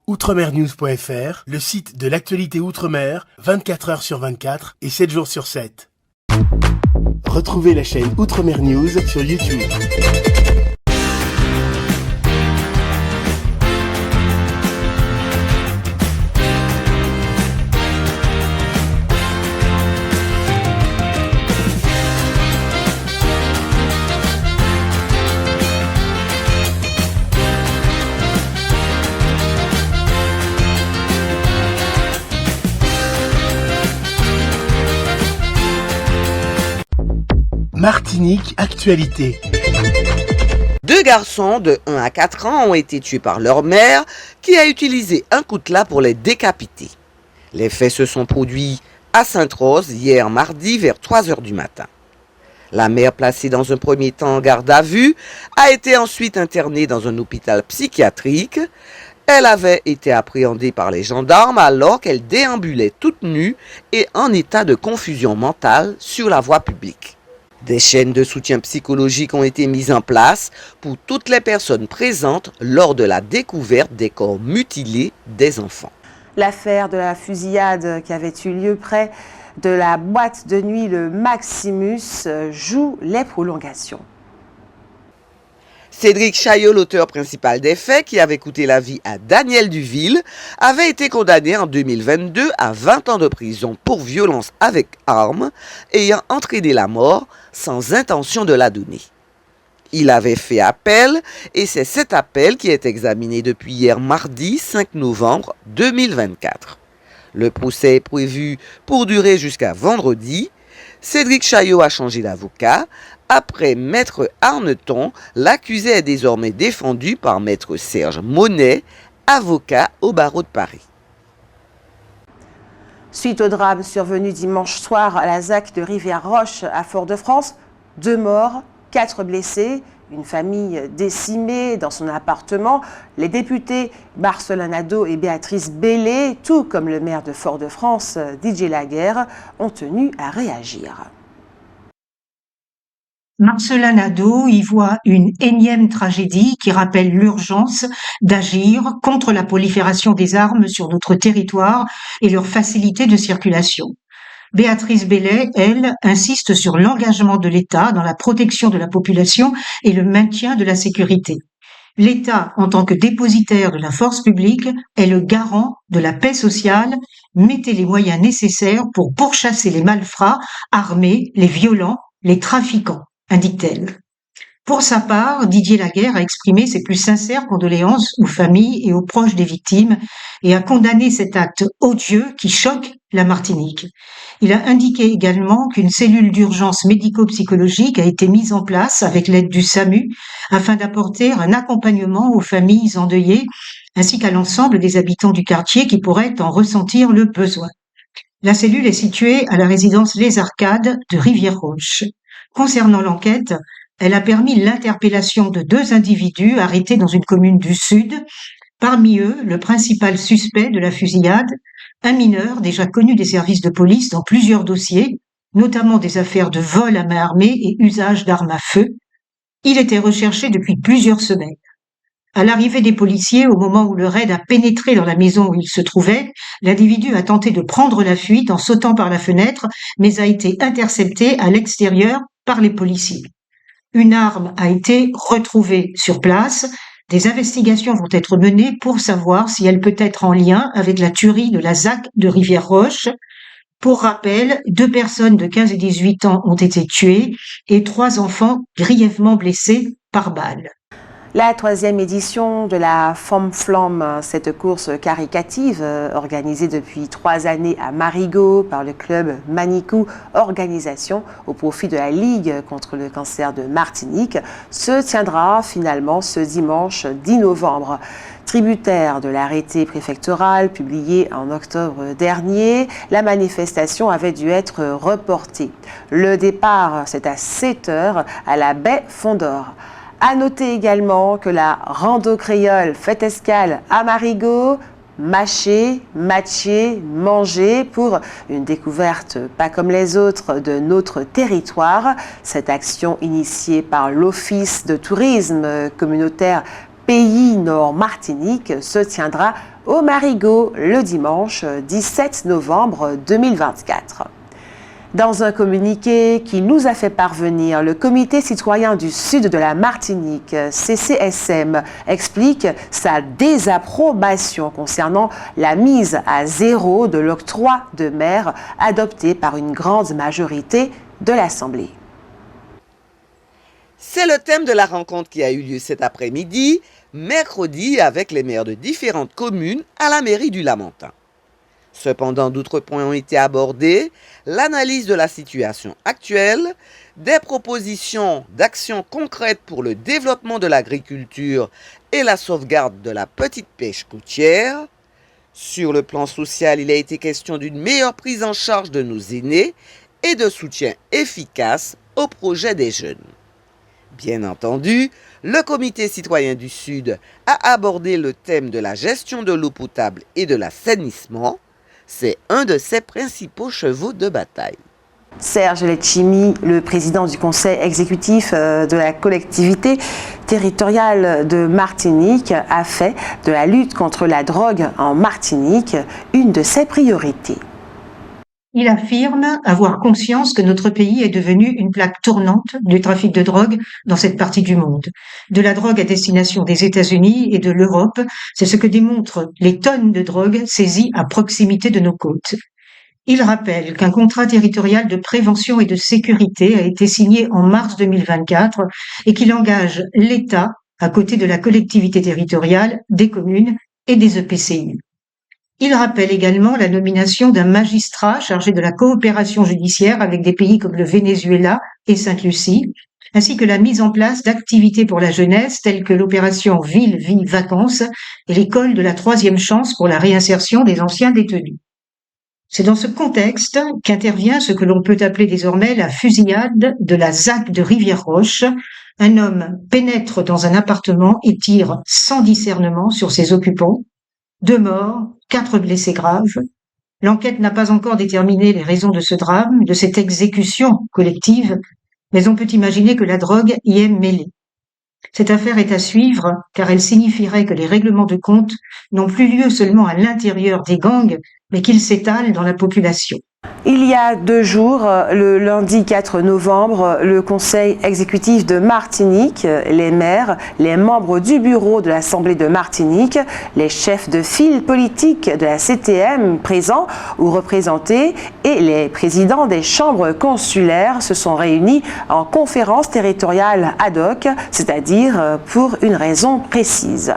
Outremernews.fr, le site de l'actualité Outre-mer, 24 heures sur 24 et 7 jours sur 7. Retrouvez la chaîne Outremer News sur YouTube. Martinique Actualité. 2 garçons de 1 à 4 ans ont été tués par leur mère qui a utilisé un coutelas pour les décapiter. Les faits se sont produits à Sainte-Rose hier mardi vers 3 heures du matin. La mère, placée dans un premier temps en garde à vue, a été ensuite internée dans un hôpital psychiatrique. Elle avait été appréhendée par les gendarmes alors qu'elle déambulait toute nue et en état de confusion mentale sur la voie publique. Des chaînes de soutien psychologique ont été mises en place pour toutes les personnes présentes lors de la découverte des corps mutilés des enfants. L'affaire de la fusillade qui avait eu lieu près de la boîte de nuit le Maximus joue les prolongations. Cédric Chaillot, l'auteur principal des faits, qui avait coûté la vie à Daniel Duville, avait été condamné en 2022 à 20 ans de prison pour violence avec arme, ayant entraîné la mort sans intention de la donner. Il avait fait appel et c'est cet appel qui est examiné depuis hier mardi 5 novembre 2024. Le procès est prévu pour durer jusqu'à vendredi. Cédric Chaillot a changé d'avocat. Après Maître Arneton, l'accusé est désormais défendu par Maître Serge Monet, avocat au barreau de Paris. Suite au drame survenu dimanche soir à la ZAC de Rivière-Roche à Fort-de-France, 2 morts, 4 blessés, une famille décimée dans son appartement. Les députés Marcelin Nadeau et Béatrice Bellé, tout comme le maire de Fort-de-France, Didier Laguerre, ont tenu à réagir. Marcelin Nadeau y voit une énième tragédie qui rappelle l'urgence d'agir contre la prolifération des armes sur notre territoire et leur facilité de circulation. Béatrice Bellet, elle, insiste sur l'engagement de l'État dans la protection de la population et le maintien de la sécurité. L'État, en tant que dépositaire de la force publique, est le garant de la paix sociale. Mettez les moyens nécessaires pour pourchasser les malfrats armés, les violents, les trafiquants, indique-t-elle. Pour sa part, Didier Laguerre a exprimé ses plus sincères condoléances aux familles et aux proches des victimes et a condamné cet acte odieux qui choque la Martinique. Il a indiqué également qu'une cellule d'urgence médico-psychologique a été mise en place avec l'aide du SAMU afin d'apporter un accompagnement aux familles endeuillées ainsi qu'à l'ensemble des habitants du quartier qui pourraient en ressentir le besoin. La cellule est située à la résidence Les Arcades de Rivière-Roche. Concernant l'enquête, elle a permis l'interpellation de 2 individus arrêtés dans une commune du Sud. Parmi eux, le principal suspect de la fusillade, un mineur déjà connu des services de police dans plusieurs dossiers, notamment des affaires de vol à main armée et usage d'armes à feu. Il était recherché depuis plusieurs semaines. À l'arrivée des policiers, au moment où le raid a pénétré dans la maison où il se trouvait, l'individu a tenté de prendre la fuite en sautant par la fenêtre, mais a été intercepté à l'extérieur par les policiers. Une arme a été retrouvée sur place. Des investigations vont être menées pour savoir si elle peut être en lien avec la tuerie de la ZAC de Rivière-Roche. Pour rappel, 2 personnes de 15 et 18 ans ont été tuées et 3 enfants grièvement blessés par balle. La 3e édition de la Femme Flamme, cette course caricative organisée depuis 3 années à Marigot par le club Manicou Organisation au profit de la Ligue contre le cancer de Martinique, se tiendra finalement ce dimanche 10 novembre. Tributaire de l'arrêté préfectoral publié en octobre dernier, la manifestation avait dû être reportée. Le départ, c'est à 7 h à la baie Fond-d'Or. À noter également que la rando créole fait escale à Marigot, mâcher, matcher, manger pour une découverte pas comme les autres de notre territoire. Cette action initiée par l'Office de tourisme communautaire Pays Nord Martinique se tiendra au Marigot le dimanche 17 novembre 2024. Dans un communiqué qui nous a fait parvenir, le Comité citoyen du Sud de la Martinique, CCSM, explique sa désapprobation concernant la mise à zéro de l'octroi de mer adopté par une grande majorité de l'Assemblée. C'est le thème de la rencontre qui a eu lieu cet après-midi, mercredi, avec les maires de différentes communes à la mairie du Lamentin. Cependant, d'autres points ont été abordés, l'analyse de la situation actuelle, des propositions d'actions concrètes pour le développement de l'agriculture et la sauvegarde de la petite pêche côtière. Sur le plan social, il a été question d'une meilleure prise en charge de nos aînés et de soutien efficace aux projets des jeunes. Bien entendu, le Comité citoyen du Sud a abordé le thème de la gestion de l'eau potable et de l'assainissement. C'est un de ses principaux chevaux de bataille. Serge Letchimy, le président du conseil exécutif de la collectivité territoriale de Martinique, a fait de la lutte contre la drogue en Martinique une de ses priorités. Il affirme avoir conscience que notre pays est devenu une plaque tournante du trafic de drogue dans cette partie du monde. De la drogue à destination des États-Unis et de l'Europe, c'est ce que démontrent les tonnes de drogue saisies à proximité de nos côtes. Il rappelle qu'un contrat territorial de prévention et de sécurité a été signé en mars 2024 et qu'il engage l'État à côté de la collectivité territoriale, des communes et des EPCI. Il rappelle également la nomination d'un magistrat chargé de la coopération judiciaire avec des pays comme le Venezuela et Sainte-Lucie, ainsi que la mise en place d'activités pour la jeunesse telles que l'opération Ville, Vie, Vacances et l'école de la troisième chance pour la réinsertion des anciens détenus. C'est dans ce contexte qu'intervient ce que l'on peut appeler désormais la fusillade de la ZAC de Rivière-Roche. Un homme pénètre dans un appartement et tire sans discernement sur ses occupants. 2 morts, 4 blessés graves. L'enquête n'a pas encore déterminé les raisons de ce drame, de cette exécution collective, mais on peut imaginer que la drogue y est mêlée. Cette affaire est à suivre car elle signifierait que les règlements de compte n'ont plus lieu seulement à l'intérieur des gangs, mais qu'ils s'étalent dans la population. Il y a 2 jours, le lundi 4 novembre, le Conseil exécutif de Martinique, les maires, les membres du bureau de l'Assemblée de Martinique, les chefs de file politique de la CTM présents ou représentés et les présidents des chambres consulaires se sont réunis en conférence territoriale ad hoc, c'est-à-dire pour une raison précise.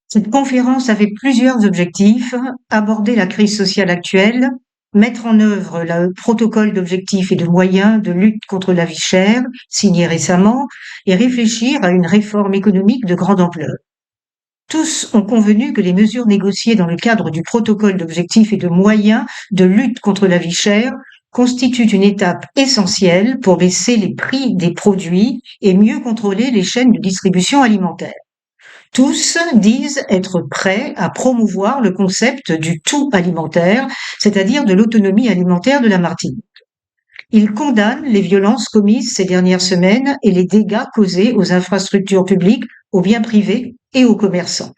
Cette conférence avait plusieurs objectifs: aborder la crise sociale actuelle, mettre en œuvre le protocole d'objectifs et de moyens de lutte contre la vie chère, signé récemment, et réfléchir à une réforme économique de grande ampleur. Tous ont convenu que les mesures négociées dans le cadre du protocole d'objectifs et de moyens de lutte contre la vie chère constituent une étape essentielle pour baisser les prix des produits et mieux contrôler les chaînes de distribution alimentaire. Tous disent être prêts à promouvoir le concept du tout alimentaire, c'est-à-dire de l'autonomie alimentaire de la Martinique. Ils condamnent les violences commises ces dernières semaines et les dégâts causés aux infrastructures publiques, aux biens privés et aux commerçants.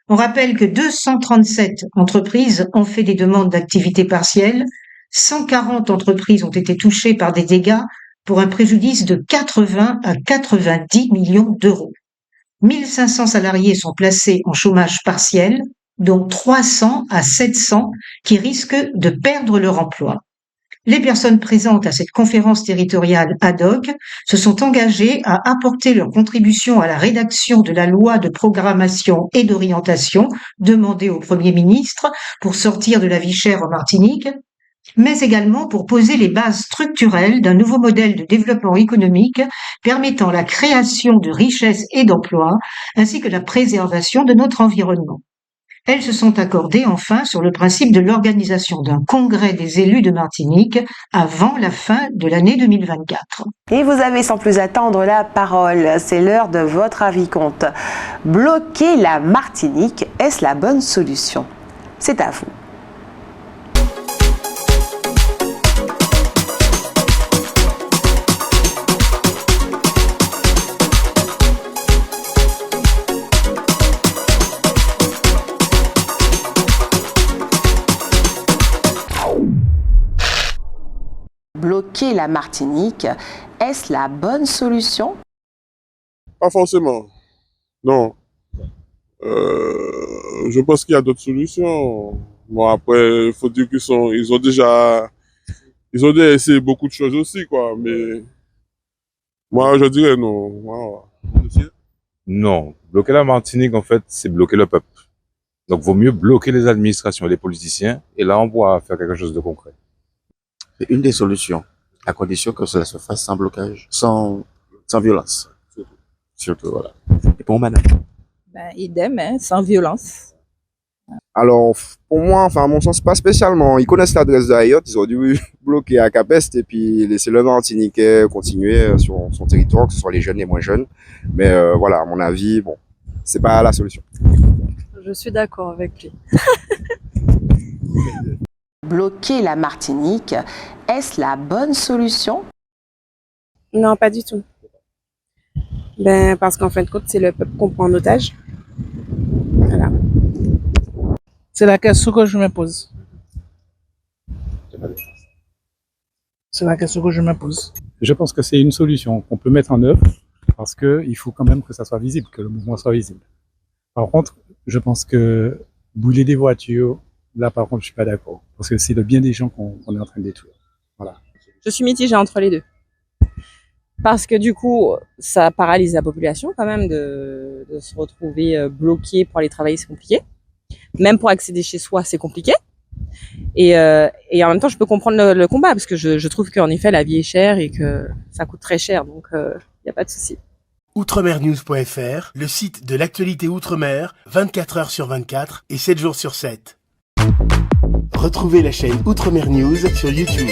On rappelle que 237 entreprises ont fait des demandes d'activité partielle, 140 entreprises ont été touchées par des dégâts pour un préjudice de 80 à 90 millions d'euros. 1500 salariés sont placés en chômage partiel, dont 300 à 700 qui risquent de perdre leur emploi. Les personnes présentes à cette conférence territoriale ad hoc se sont engagées à apporter leur contribution à la rédaction de la loi de programmation et d'orientation demandée au Premier ministre pour sortir de la vie chère en Martinique, mais également pour poser les bases structurelles d'un nouveau modèle de développement économique permettant la création de richesses et d'emplois, ainsi que la préservation de notre environnement. Elles se sont accordées enfin sur le principe de l'organisation d'un congrès des élus de Martinique avant la fin de l'année 2024. Et vous avez sans plus attendre la parole, c'est l'heure de votre avis compte. Bloquer la Martinique, est-ce la bonne solution? C'est à vous. Bloquer la Martinique, est-ce la bonne solution? Pas forcément. Non. Je pense qu'il y a d'autres solutions. Bon, après, il faut dire ils ont déjà essayé beaucoup de choses aussi, quoi. Mais moi, je dirais non. Voilà. Non. Bloquer la Martinique, en fait, c'est bloquer le peuple. Donc, vaut mieux bloquer les administrations et les politiciens. Et là, on pourra faire quelque chose de concret. C'est une des solutions, à condition que cela se fasse sans blocage, sans violence. Surtout, voilà. Et pour madame? Idem, hein, sans violence. Alors, pour moi, enfin, à mon sens, pas spécialement. Ils connaissent l'adresse de Hayot, ils ont dû bloquer à Capest et puis laisser le Martiniquais continuer sur son territoire, que ce soit les jeunes et les moins jeunes. Mais voilà, à mon avis, bon, c'est pas la solution. Je suis d'accord avec lui. Bloquer la Martinique, est-ce la bonne solution? Non, pas du tout. Parce qu'en fin de compte, c'est le peuple qu'on prend en otage. Voilà. C'est la question que je me pose. C'est la question que je me pose. Je pense que c'est une solution qu'on peut mettre en œuvre parce qu'il faut quand même que ça soit visible, que le mouvement soit visible. Par contre, je pense que brûler des voitures, là par contre, je suis pas d'accord. Parce que c'est le bien des gens qu'on est en train de détruire. Voilà. Je suis mitigée entre les deux. Parce que du coup, ça paralyse la population quand même de se retrouver bloqué pour aller travailler, c'est compliqué. Même pour accéder chez soi, c'est compliqué. Et en même temps, je peux comprendre le combat parce que je trouve qu'en effet, la vie est chère et que ça coûte très cher. Donc, il n'y a pas de souci. Outremernews.fr, le site de l'actualité outre-mer, 24 heures sur 24 et 7 jours sur 7. Retrouvez la chaîne Outremer News sur YouTube.